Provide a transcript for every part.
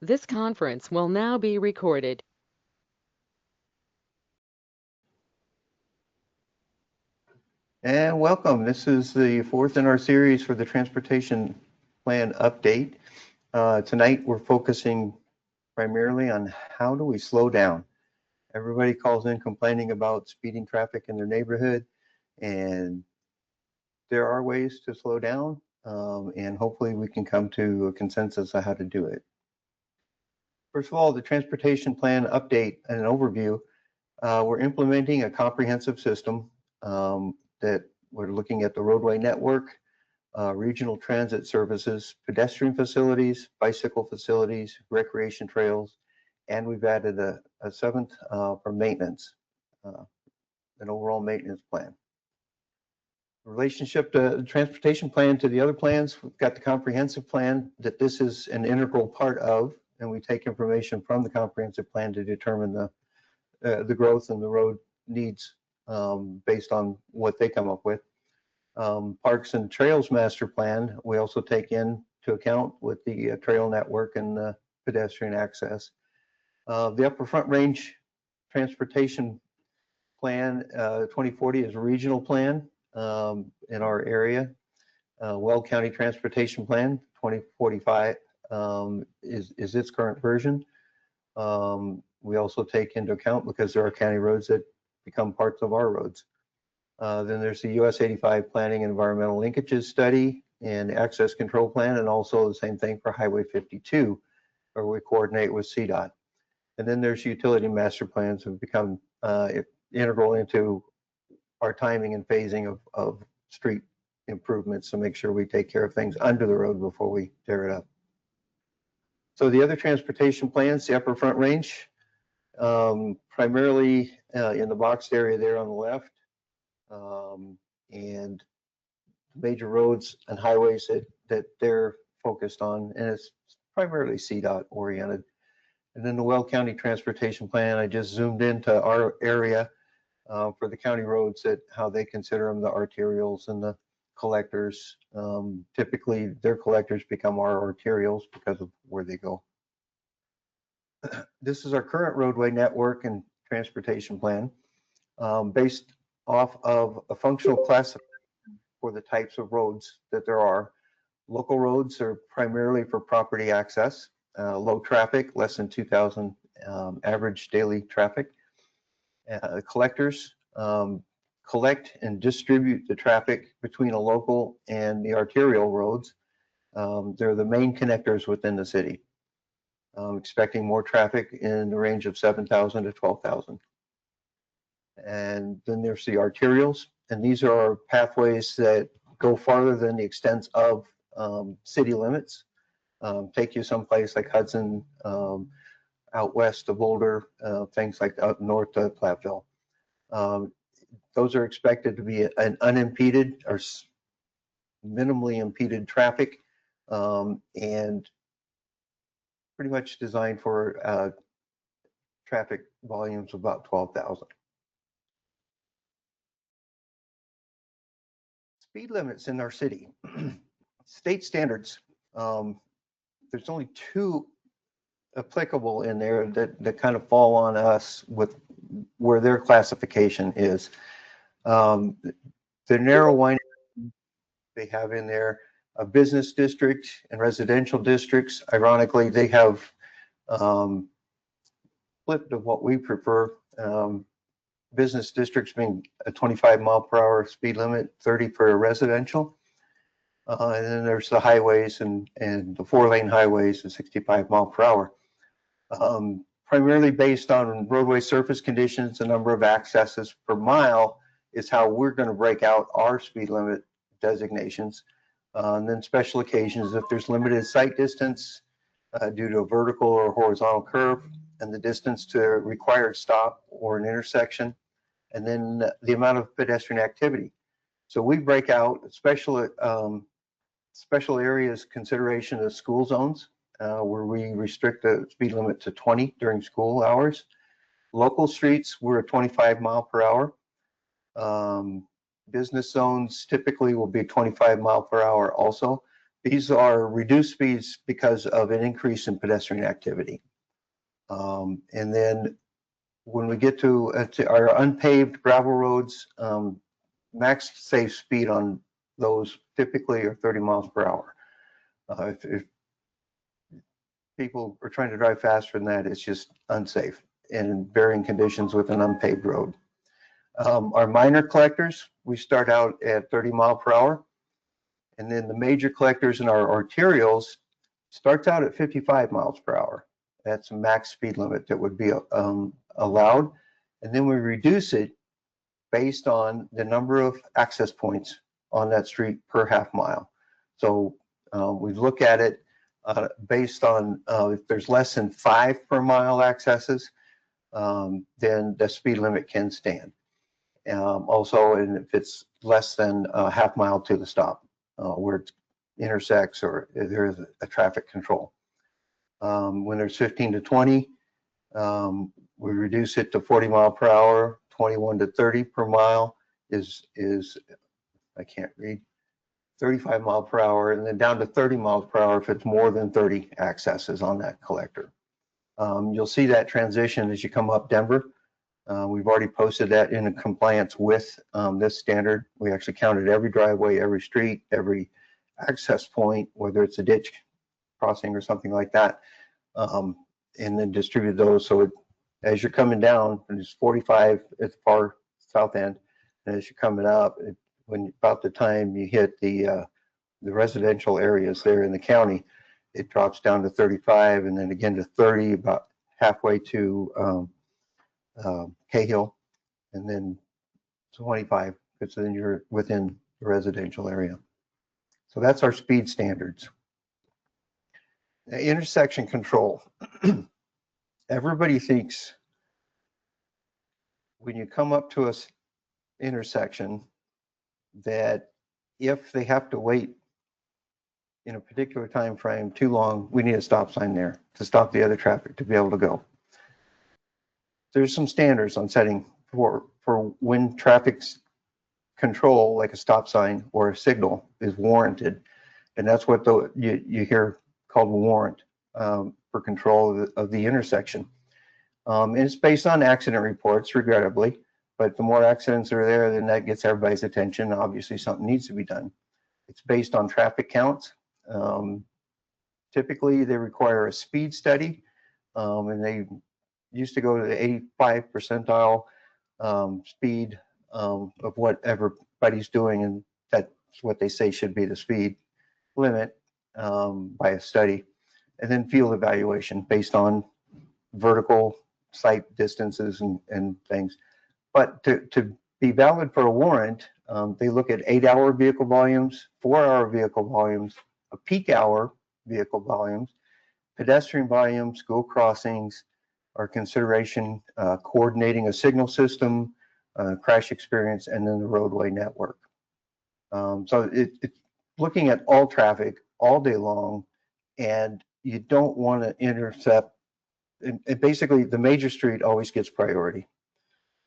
This conference will now be recorded. And welcome. This is the fourth in our series for the transportation plan update. Tonight we're focusing primarily on how do we slow down. Everybody calls in complaining about speeding traffic in their neighborhood, and there are ways to slow down, and hopefully we can come to a consensus on how to do it. First of all, the transportation plan update and an overview. We're implementing a comprehensive system that we're looking at the roadway network, regional transit services, pedestrian facilities, bicycle facilities, recreation trails, and we've added a seventh for maintenance, an overall maintenance plan. Relationship to the transportation plan to the other plans, we've got the comprehensive plan that this is an integral part of, and we take information from the comprehensive plan to determine the growth and the road needs based on what they come up with. Parks and Trails Master Plan, we also take into account with the trail network and pedestrian access. The Upper Front Range Transportation Plan 2040 is a regional plan in our area. Weld County Transportation Plan 2045 is its current version. We also take into account, because there are county roads that become parts of our roads. Then there's the US 85 Planning and Environmental Linkages Study and Access Control Plan, and also the same thing for Highway 52, where we coordinate with CDOT. And then there's utility master plans that have become integral into our timing and phasing of street improvements to make sure we take care of things under the road before we tear it up. So the other transportation plans, the Upper Front Range, primarily in the boxed area there on the left, and major roads and highways that they're focused on, and it's primarily CDOT oriented. And then the Weld County Transportation Plan, I just zoomed into our area for the county roads, that how they consider them, the arterials and the collectors. Typically, their collectors become our arterials because of where they go. This is our current roadway network and transportation plan, based off of a functional classification for the types of roads that there are. Local roads are primarily for property access, low traffic, less than 2,000 average daily traffic. Collectors collect and distribute the traffic between a local and the arterial roads. They're the main connectors within the city. Expecting more traffic in the range of 7,000 to 12,000. And then there's the arterials, and these are our pathways that go farther than the extent of city limits. Take you someplace like Hudson, out west of Boulder, things like up north of Platteville. Those are expected to be an unimpeded or minimally impeded traffic, and pretty much designed for traffic volumes of about 12,000. Speed limits in our city. State standards. There's only two applicable in there that kind of fall on us with where their classification is. The narrow winding they have in there, a business district and residential districts. Ironically, they have flipped of what we prefer. Business districts being a 25 mile per hour speed limit, 30 for a residential. And then there's the highways and the 4-lane highways at 65 mile per hour. Primarily based on roadway surface conditions, the number of accesses per mile is how we're going to break out our speed limit designations. And then special occasions, if there's limited sight distance due to a vertical or horizontal curve, and the distance to required stop or an intersection, and then the amount of pedestrian activity. So we break out special areas consideration of school zones, where we restrict the speed limit to 20 during school hours. Local streets, we're at 25 mile per hour. Business zones typically will be 25 mile per hour also. These are reduced speeds because of an increase in pedestrian activity. And then when we get to our unpaved gravel roads, max safe speed on those typically are 30 miles per hour. If people are trying to drive faster than that, it's just unsafe in varying conditions with an unpaved road. Our minor collectors, we start out at 30 mile per hour. And then the major collectors in our arterials starts out at 55 miles per hour. That's a max speed limit that would be allowed. And then we reduce it based on the number of access points on that street per half mile. So we look at it based on if there's less than 5 per mile accesses, then the speed limit can stand. Also, and if it's less than a half mile to the stop, where it intersects or there's a traffic control. When there's 15 to 20, we reduce it to 40 mile per hour. 21 to 30 per mile is I can't read, 35 mile per hour, and then down to 30 miles per hour if it's more than 30 accesses on that collector. You'll see that transition as you come up Denver. We've already posted that in compliance with this standard. We actually counted every driveway, every street, every access point, whether it's a ditch crossing or something like that, and then distribute those. So as you're coming down, and it's 45 at the far south end, and as you're coming up, when about the time you hit the residential areas there in the county, it drops down to 35, and then again to 30 about halfway to Cahill, and then 25, because then you're within the residential area. So that's our speed standards. Now, intersection control. Everybody thinks when you come up to a intersection that if they have to wait in a particular time frame too long, we need a stop sign there to stop the other traffic to be able to go. There's some standards on setting for when traffic's control, like a stop sign or a signal, is warranted, and that's what you hear called a warrant for control of the intersection. And it's based on accident reports, regrettably, but the more accidents are there, then that gets everybody's attention. Obviously, something needs to be done. It's based on traffic counts. Typically, they require a speed study, and they used to go to the 85 percentile speed of what everybody's doing, and that's what they say should be the speed limit by a study. And then field evaluation based on vertical sight distances and things. But to be valid for a warrant, they look at 8-hour vehicle volumes, 4-hour vehicle volumes, a peak hour vehicle volumes, pedestrian volumes, go crossings, our consideration, coordinating a signal system, crash experience, and then the roadway network. So it's looking at all traffic all day long, and you don't want to intercept. And basically, the major street always gets priority,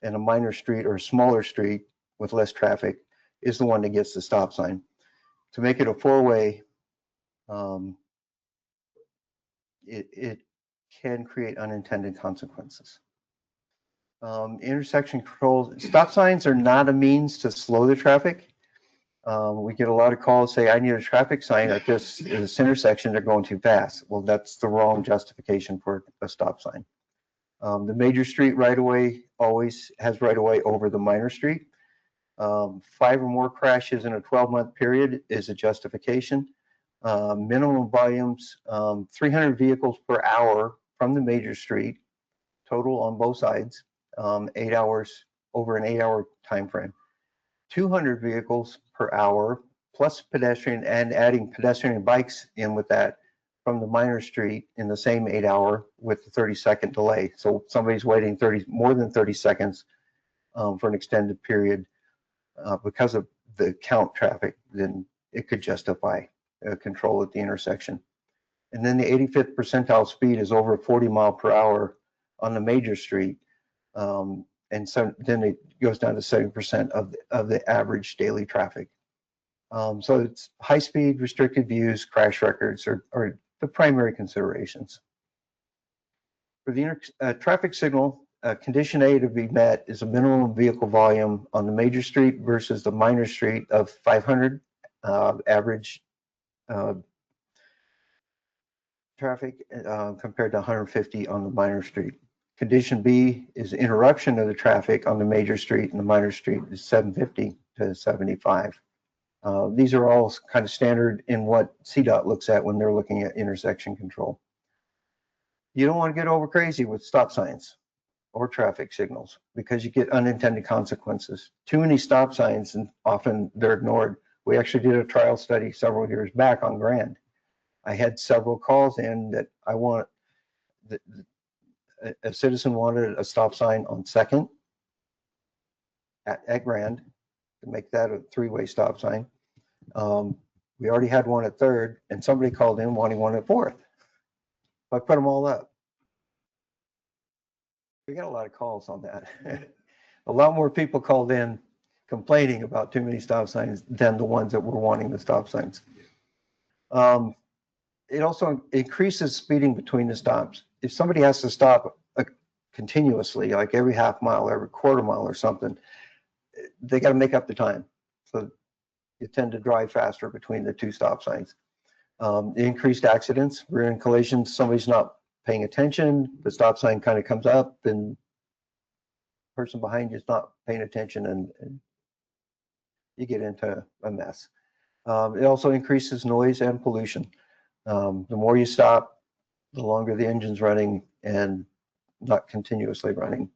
and a minor street or a smaller street with less traffic is the one that gets the stop sign. To make it a four-way, it can create unintended consequences. Intersection control, stop signs are not a means to slow the traffic. We get a lot of calls say, I need a traffic sign at this intersection, they're going too fast. Well, that's the wrong justification for a stop sign. The major street right-of-way always has right-of-way over the minor street. 5 or more crashes in a 12-month period is a justification. Minimum volumes, 300 vehicles per hour from the major street, total on both sides, 8 hours over an 8-hour time frame. 200 vehicles per hour plus pedestrian, and adding pedestrian and bikes in with that from the minor street in the same 8-hour with the 30-second delay. So somebody's waiting more than 30 seconds for an extended period because of the count traffic, then it could justify control at the intersection. And then the 85th percentile speed is over 40 mile per hour on the major street. And so then it goes down to 70% of the average daily traffic. So it's high speed, restricted views, crash records are the primary considerations. For the traffic signal, condition A to be met is a minimum vehicle volume on the major street versus the minor street of 500 average traffic compared to 150 on the minor street. Condition B is interruption of the traffic on the major street, and the minor street is 750 to 75. These are all kind of standard in what CDOT looks at when they're looking at intersection control. You don't want to get over crazy with stop signs or traffic signals because you get unintended consequences. Too many stop signs, and often they're ignored. We actually did a trial study several years back on Grand. I had several calls in that a citizen wanted a stop sign on Second at Grand to make that a three-way stop sign. We already had one at Third, and somebody called in wanting one at Fourth. I put them all up. We got a lot of calls on that. A lot more people called in complaining about too many stop signs than the ones that were wanting the stop signs. It also increases speeding between the stops. If somebody has to stop continuously, like every half mile, every quarter mile or something, they got to make up the time. So you tend to drive faster between the two stop signs. Increased accidents, rear-end collisions, somebody's not paying attention, the stop sign kind of comes up and the person behind you is not paying attention and you get into a mess. It also increases noise and pollution. The more you stop, the longer the engine's running and not continuously running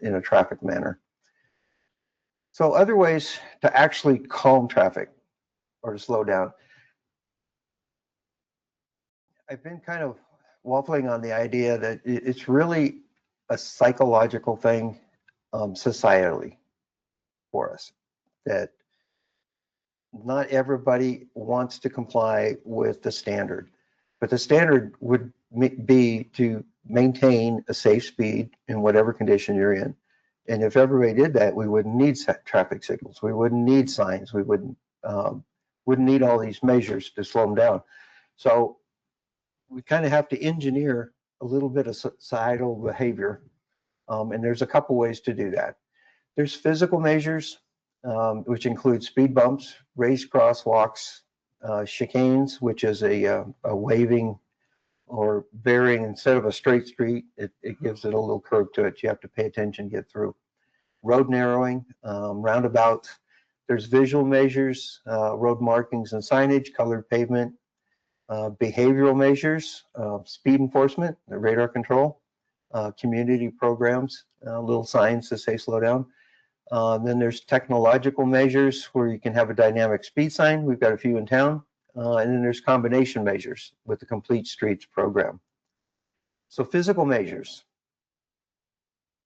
in a traffic manner. So other ways to actually calm traffic or to slow down. I've been kind of waffling on the idea that it's really a psychological thing societally for us, that not everybody wants to comply with the standard, but the standard would be to maintain a safe speed in whatever condition you're in. And if everybody did that, we wouldn't need traffic signals. We wouldn't need signs. We wouldn't need all these measures to slow them down. So we kind of have to engineer a little bit of societal behavior. And there's a couple ways to do that. There's physical measures, which include speed bumps, raised crosswalks, chicanes, which is a waving or varying. Instead of a straight street, it gives it a little curve to it. You have to pay attention, get through. Road narrowing, roundabouts. There's visual measures, road markings and signage, colored pavement, behavioral measures, speed enforcement, radar control, community programs, little signs that say slow down. Then there's technological measures where you can have a dynamic speed sign. We've got a few in town. And then there's combination measures with the Complete Streets program. So physical measures.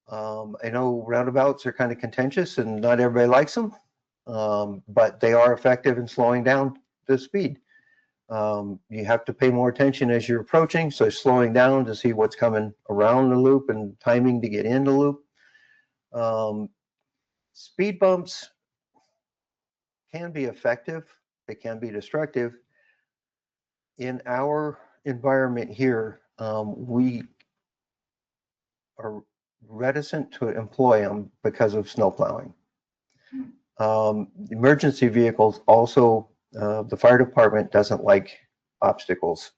I know roundabouts are kind of contentious and not everybody likes them, but they are effective in slowing down the speed. You have to pay more attention as you're approaching, so slowing down to see what's coming around the loop and timing to get in the loop. Speed bumps can be effective. They can be destructive. In our environment here, we are reticent to employ them because of snow plowing. Emergency vehicles also, the fire department doesn't like obstacles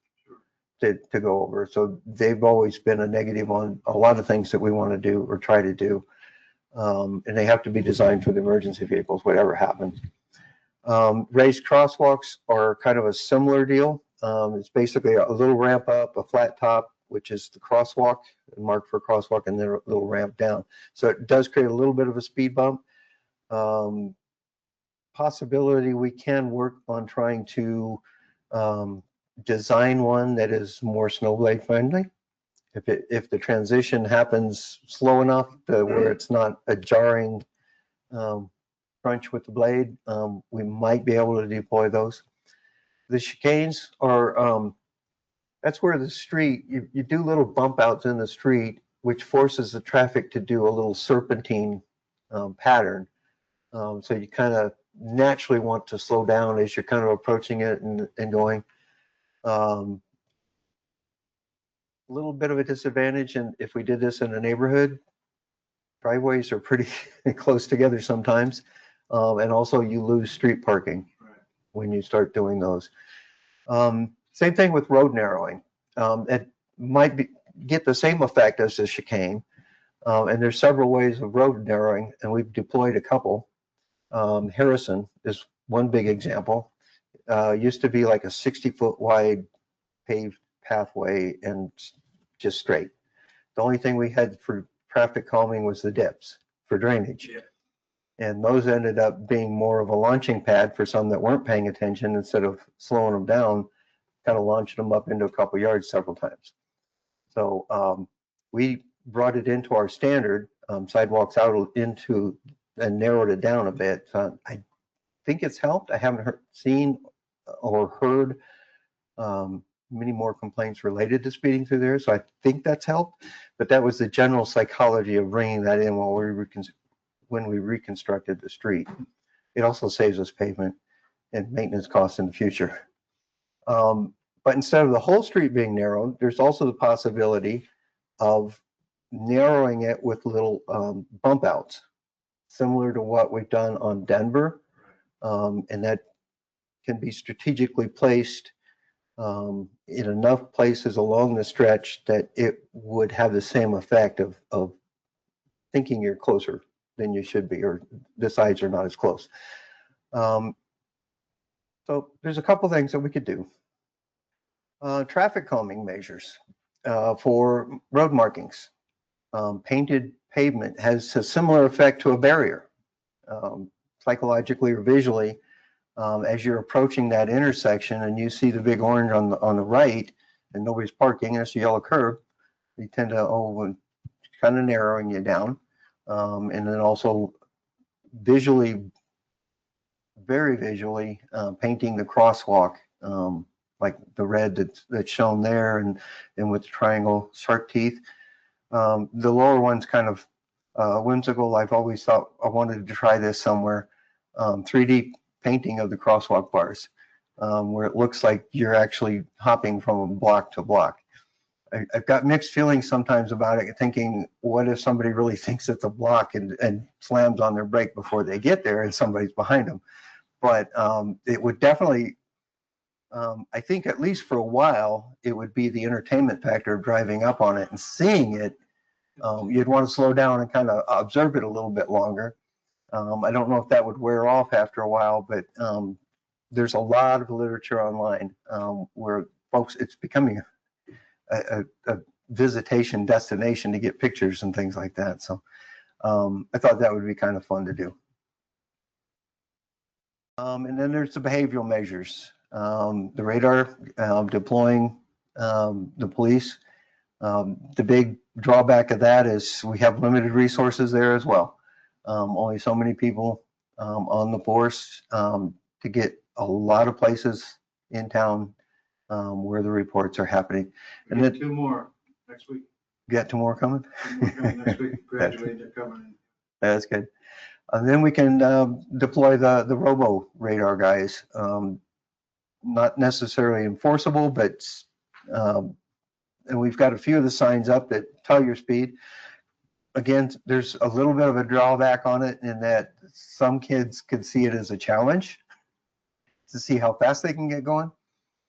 to go over. So they've always been a negative on a lot of things that we want to do or try to do. And they have to be designed for the emergency vehicles, whatever happens. Raised crosswalks are kind of a similar deal. It's basically a little ramp up, a flat top, which is the crosswalk, marked for crosswalk, and then a little ramp down. So it does create a little bit of a speed bump. Possibility we can work on trying to design one that is more snowblade friendly. If the transition happens slow enough to where it's not a jarring crunch with the blade, we might be able to deploy those. The chicanes are, that's where the street, you do little bump outs in the street, which forces the traffic to do a little serpentine pattern. So you kind of naturally want to slow down as you're kind of approaching it and going. A little bit of a disadvantage, and if we did this in a neighborhood, driveways are pretty close together sometimes, and also you lose street parking when you start doing those. Same thing with road narrowing. It might get the same effect as the chicane, and there's several ways of road narrowing, and we've deployed a couple. Harrison is one big example. Used to be like a 60-foot wide paved pathway and just straight. The only thing we had for traffic calming was the dips for drainage. Yeah. And those ended up being more of a launching pad for some that weren't paying attention. Instead of slowing them down, kind of launched them up into a couple yards several times. So we brought it into our standard sidewalks out into and narrowed it down a bit. I think it's helped. I haven't seen or heard many more complaints related to speeding through there, so I think that's helped. But that was the general psychology of bringing that in when we reconstructed the street. It also saves us pavement and maintenance costs in the future. But instead of the whole street being narrowed, there's also the possibility of narrowing it with little bump outs, similar to what we've done on Denver, and that can be strategically placed in enough places along the stretch that it would have the same effect of thinking you're closer than you should be, or the sides are not as close. So there's a couple things that we could do. Traffic calming measures for road markings. Painted pavement has a similar effect to a barrier, psychologically or visually. As you're approaching that intersection and you see the big orange on the right and nobody's parking, and it's a yellow curb, you tend to kind of narrowing you down, and then also visually, very visually, painting the crosswalk, like the red that's shown there, and with the triangle shark teeth. The lower one's kind of whimsical. I've always thought I wanted to try this somewhere. 3D painting of the crosswalk bars, where it looks like you're actually hopping from block to block. I've got mixed feelings sometimes about it, thinking, what if somebody really thinks it's a block and slams on their brake before they get there and somebody's behind them? But it would definitely, I think at least for a while, it would be the entertainment factor of driving up on it and seeing it. You'd want to slow down and kind of observe it a little bit longer. I don't know if that would wear off after a while, but there's a lot of literature online where folks, it's becoming a visitation destination to get pictures and things like that. So I thought that would be kind of fun to do. And then there's the behavioral measures. The radar, deploying the police. The big drawback of that is we have limited resources there as well. Only so many people on the force to get a lot of places in town where the reports are happening. And then 2 more next week. Got 2 more coming? 2 more coming next week. Gradually, they're coming. That's good. And then we can deploy the robo radar guys. Not necessarily enforceable, but and we've got a few of the signs up that tell your speed. Again, there's a little bit of a drawback on it in that some kids could see it as a challenge to see how fast they can get going.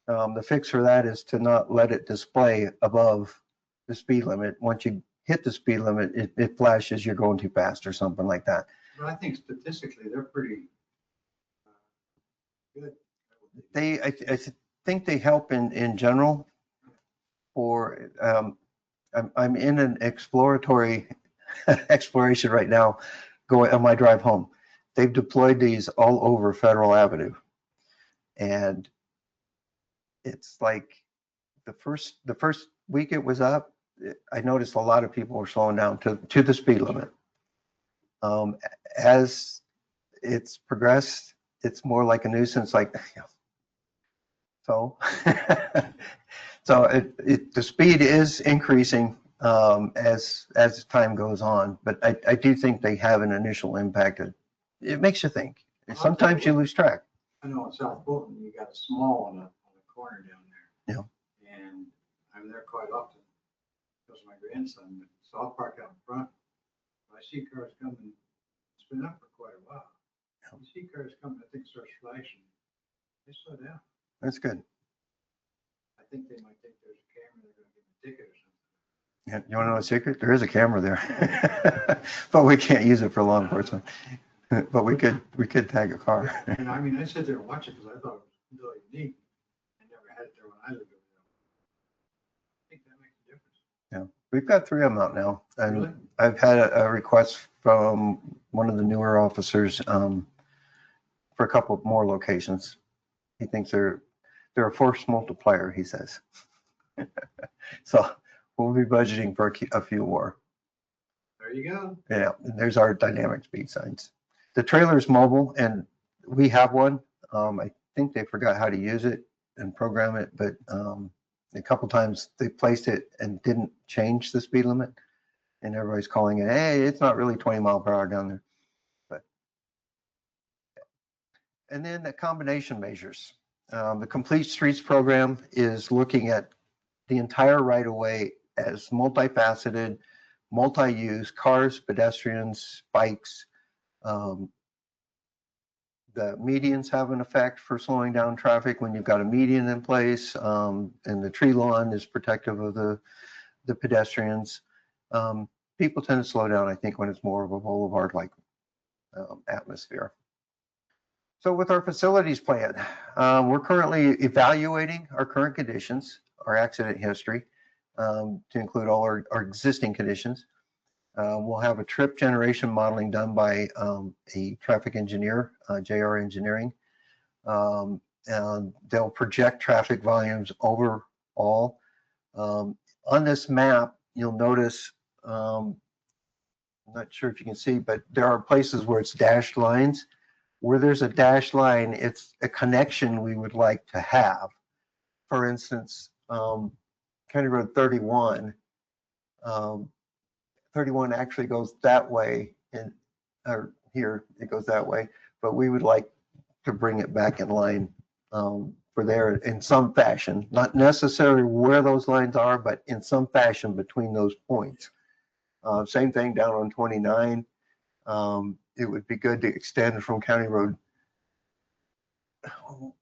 The fix for that is to not let it display above the speed limit. Once you hit the speed limit, it flashes you're going too fast or something like that. But I think statistically, they're pretty good. I think they help in general. For I'm in an exploratory exploration right now, going on my drive home. They've deployed these all over Federal Avenue, and it's like the first week it was up, I noticed a lot of people were slowing down to the speed limit. As it's progressed, it's more like a nuisance, like, so. So the speed is increasing as time goes on, but I do think they have an initial impact. It makes you think. And sometimes you lose track. I know in South Fulton, you got a small on the corner down there. Yeah. And I'm there quite often because of my grandson, so I'll park out in front. I see cars coming, it's been up for quite a while. You see cars coming, I think starts flashing, they slow down. That's good. I think they might think there's a camera, they're gonna give a ticket or something. Yeah, you want to know a secret? There is a camera there, but we can't use it for law enforcement. But we could tag a car. And I mean, I sit there and watch it because I thought it was really neat. I never had it there when I lived over there. I think that makes a difference. We've got 3 of them out now, and Really? I've had a request from one of the newer officers for a couple more locations. He thinks they're a force multiplier, he says. So we'll be budgeting for a few more. There you go. Yeah, and there's our dynamic speed signs. The trailer is mobile, and we have one. I think they forgot how to use it and program it, but a couple times they placed it and didn't change the speed limit, and everybody's calling it, hey, it's not really 20 mile per hour down there. But and then the combination measures. The Complete Streets program is looking at the entire right of way as multifaceted, multi-use, cars, pedestrians, bikes. The medians have an effect for slowing down traffic when you've got a median in place, and the tree lawn is protective of the pedestrians. People tend to slow down, I think, when it's more of a boulevard-like atmosphere. So with our facilities plan, we're currently evaluating our current conditions, our accident history, to include all our existing conditions. We'll have a trip generation modeling done by a traffic engineer, JR Engineering. And they'll project traffic volumes overall. On this map, you'll notice, I'm not sure if you can see, but there are places where it's dashed lines. Where there's a dashed line, it's a connection we would like to have. For instance, County Road 31, 31 actually goes that way, or here it goes that way, but we would like to bring it back in line for there in some fashion, not necessarily where those lines are, but in some fashion between those points. Same thing down on 29. It would be good to extend from County Road.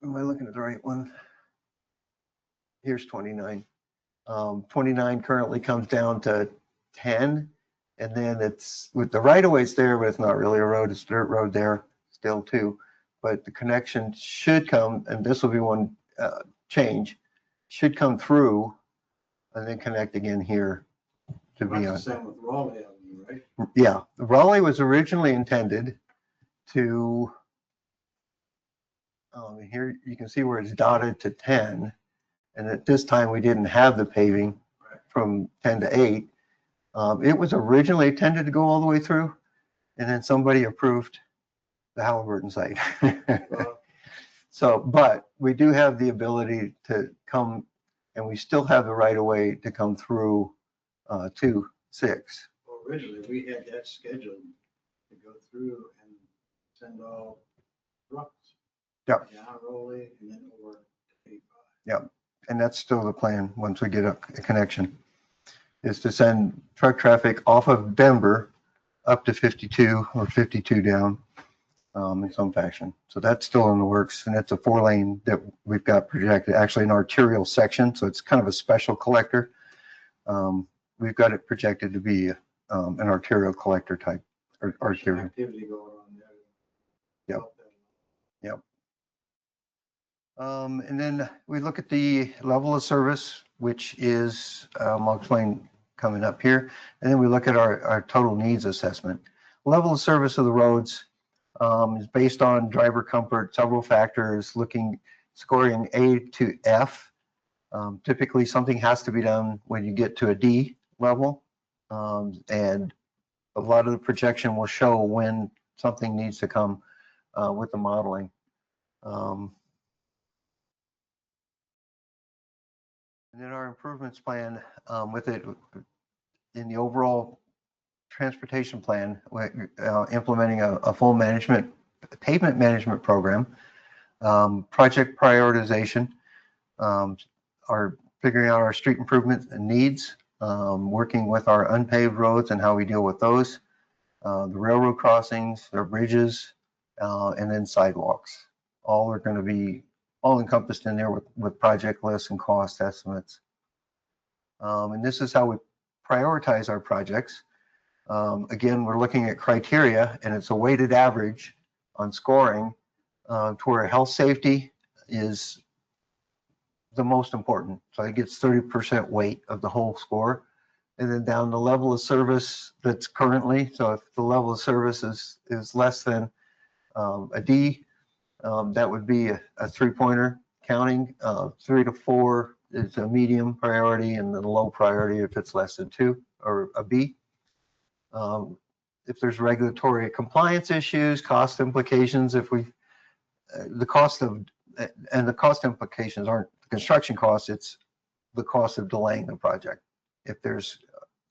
Am I looking at the right one? Here's 29. 29 currently comes down to 10. And then it's with the right of ways there, but it's not really a road, it's dirt road there still too. But the connection should come, and this will be one change, should come through and then connect again here to be That's the on. same with Raleigh Avenue, right? Yeah, Raleigh was originally intended to, here you can see where it's dotted to 10. And at this time we didn't have the paving from 10 to 8. It was originally intended to go all the way through, and then somebody approved the Halliburton site. So, but we do have the ability to come, and we still have the right of way to come through to 6. Well, originally, we had that scheduled to go through and send all trucks. Yep. Down Raleigh and then over to 85. Yep. And that's still the plan once we get a connection, is to send truck traffic off of Denver up to 52 or 52 down in some fashion. So that's still in the works, and it's a 4-lane that we've got projected, actually an arterial section. So it's kind of a special collector. We've got it projected to be an arterial collector type, or arterial. Activity going on there. Yep. Yep. And then we look at the level of service, which is, I'll explain coming up here. And then we look at our total needs assessment. Level of service of the roads is based on driver comfort, several factors, scoring A to F. Typically something has to be done when you get to a D level. And a lot of the projection will show when something needs to come with the modeling. And then our improvements plan with it in the overall transportation plan, implementing a full management pavement management program, project prioritization, our figuring out our street improvement needs, working with our unpaved roads and how we deal with those, the railroad crossings, our bridges, and then sidewalks. All are going to be all encompassed in there with project lists and cost estimates. And this is how we prioritize our projects. Again, we're looking at criteria, and it's a weighted average on scoring to where health safety is the most important. So it gets 30% weight of the whole score. And then down the level of service that's currently, so if the level of service is less than a D, that would be a 3-pointer counting. 3 to 4 is a medium priority, and then a low priority if it's less than 2, or a B. If there's regulatory compliance issues, cost implications, if we, the cost of, and the cost implications aren't the construction costs, it's the cost of delaying the project. If there's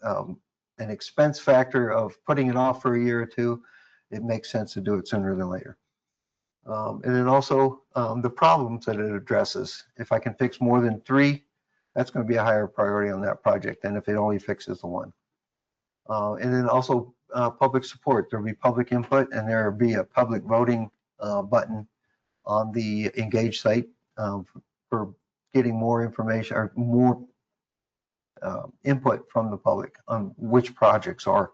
an expense factor of putting it off for a year or two, it makes sense to do it sooner than later. And then also the problems that it addresses. If I can fix more than 3, that's going to be a higher priority on that project than if it only fixes the 1. And then also public support. There'll be public input, and there'll be a public voting button on the Engage site for getting more information or more input from the public on which projects are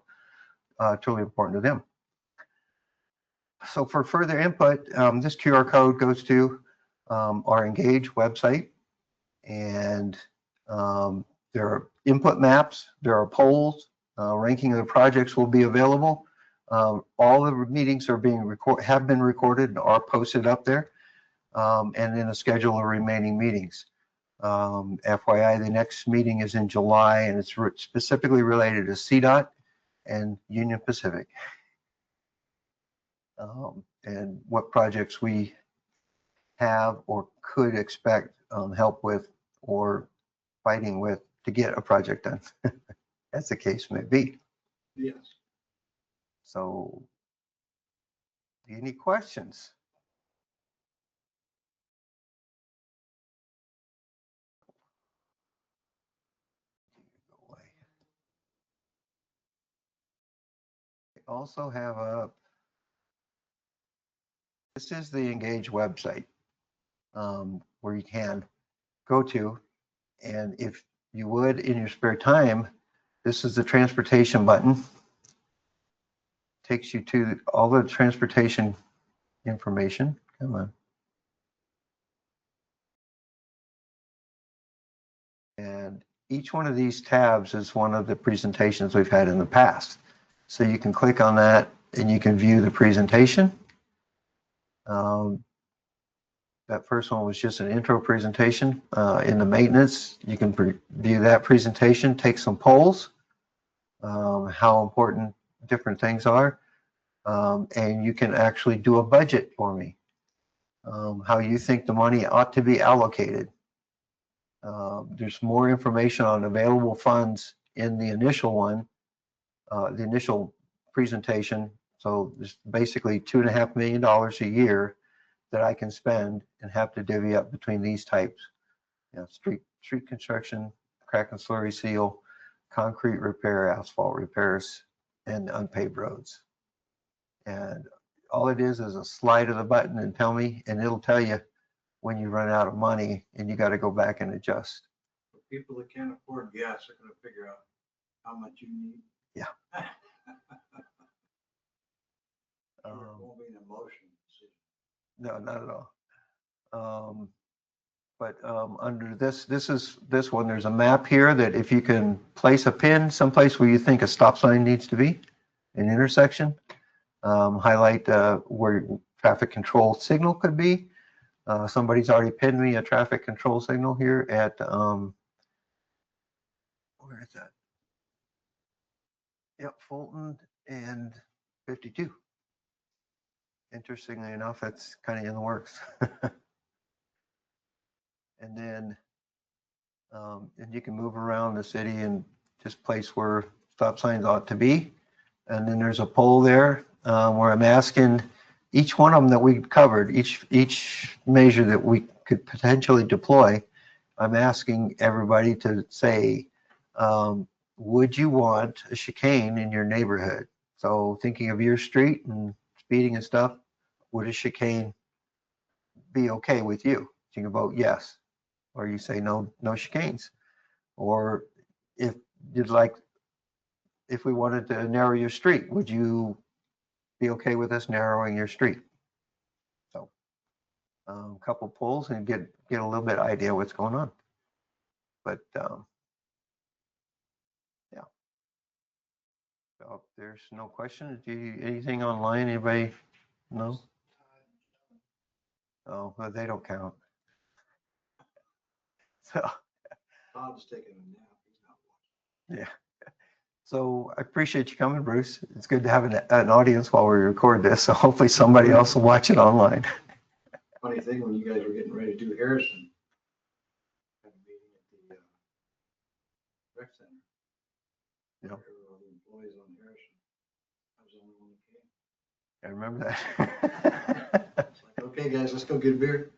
truly important to them. So for further input, this QR code goes to our Engage website, and there are input maps, there are polls, ranking of the projects will be available. All the meetings are being have been recorded and are posted up there, and then a schedule of remaining meetings. FYI, the next meeting is in July, and it's specifically related to CDOT and Union Pacific. And what projects we have or could expect help with or fighting with to get a project done, as the case may be. Yes. So, any questions? We also have this is the Engage website where you can go to, and if you would, in your spare time, this is the transportation button. Takes you to all the transportation information. Come on. And each one of these tabs is one of the presentations we've had in the past. So you can click on that and you can view the presentation. That first one was just an intro presentation. In the maintenance, you can view that presentation, take some polls, how important different things are, and you can actually do a budget for me, how you think the money ought to be allocated. There's more information on available funds in the initial one, the initial presentation. So there's basically $2.5 million a year that I can spend and have to divvy up between these types. You know, street construction, crack and slurry seal, concrete repair, asphalt repairs, and unpaved roads. And all it is a slide of the button and tell me, and it'll tell you when you run out of money and you got to go back and adjust. For people that can't afford gas are going to figure out how much you need. Yeah. It won't be an emotion decision. No, not at all. But under this one, there's a map here that if you can place a pin someplace where you think a stop sign needs to be, an intersection, highlight where traffic control signal could be. Somebody's already pinned me a traffic control signal here at, where is that? Yep, Fulton and 52. Interestingly enough, that's kind of in the works. And then and you can move around the city and just place where stop signs ought to be. And then there's a poll there where I'm asking each one of them that we covered, each measure that we could potentially deploy, I'm asking everybody to say, would you want a chicane in your neighborhood? So thinking of your street and speeding and stuff, would a chicane be okay with you? You can vote yes, or you say no, no chicanes. Or if you'd like, if we wanted to narrow your street, would you be okay with us narrowing your street? So a couple polls and get a little bit idea what's going on. But yeah. So if there's no questions, anything online, anybody? No? Oh, well, they don't count. So, Todd's taking a nap. He's not watching. yeah. So I appreciate you coming, Bruce. It's good to have an audience while we record this. So hopefully somebody else will watch it online. Funny thing, when you guys were getting ready to do Harrison, had a meeting at the rec center. Yeah. There were all the employees on Harrison. I was the only one that came. I remember that. It's like, okay, guys, let's go get a beer.